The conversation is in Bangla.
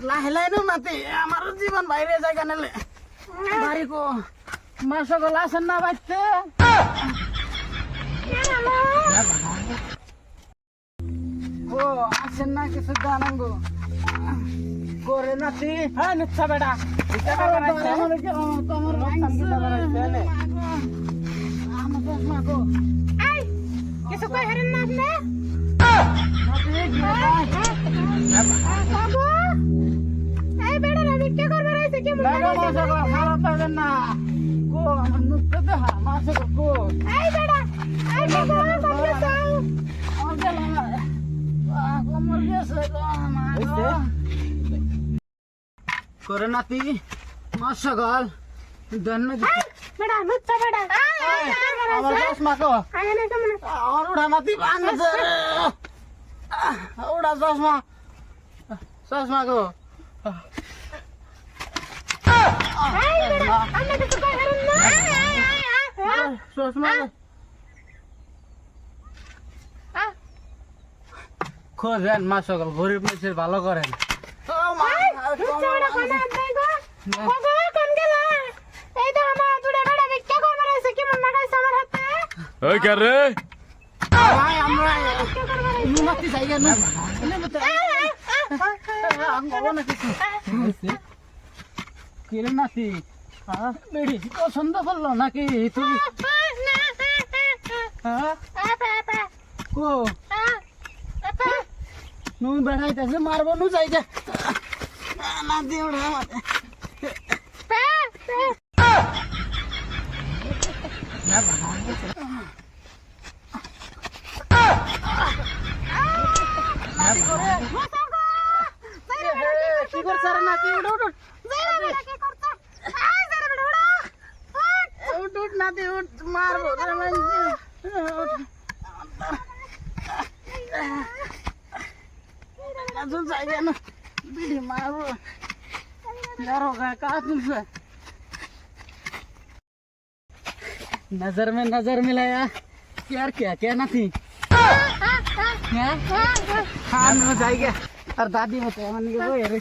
লাহে লাহে নো নাতি আমার জীবন বাইরে জায়গা নেলে বাড়ি কো মা সকল আসেন না বাড়িতে ও আসেন না কিছু জানান গো করে নাতি হ্যাঁ নিচ্ছা বেটা তোমার কিছু কই হারেন না আপনি বাবু এই বেড়া আমি কি করব রাইছে কি মনে মাসা খারাপ পাবেন না গো আমার নুকতে দেখা মাসা গো এই বেড়া এই বাবু বাবু যাও করে নাতি মাস সকাল দেন বেড়া নুচ্ছা বেড়া আমার চশমা কো আয় না কেমন আমার উড়া নাতি ভাঙছে উড়া চশমা চশমা গো এই বেড়া আমি কিছু কই হারেন না চশমা খোঁজেন মা সকাল গরিব মানুষের ভালো করেন নুচ্ছা বেড়া কোন দেই গো বাবু কোন গেল এই তো আমার দুড়া বেড়া ভিক্ষা করব রাইছে কি মন লাগাইছে আমার হাতে ওই কে রে ভাই আমরা নাতি যাইয়া না কিরে নাতি বেড়ি পছন্দ করলো নাকি তুমি কো নুই বেড়াইতেছে মারবো নু যাইতে নাতি ওরা কি করছে রে নাতি উঠ উঠ উঠ উঠ নাতি উঠ মারবো রে মানছি আজু যাইয়া না বিড়ি মারবো यारो का तुमसे नजर में नजर मिलाया यार क्या क्या ना थी हाँ न जाएगा और दादी होते हैं मन के वो यार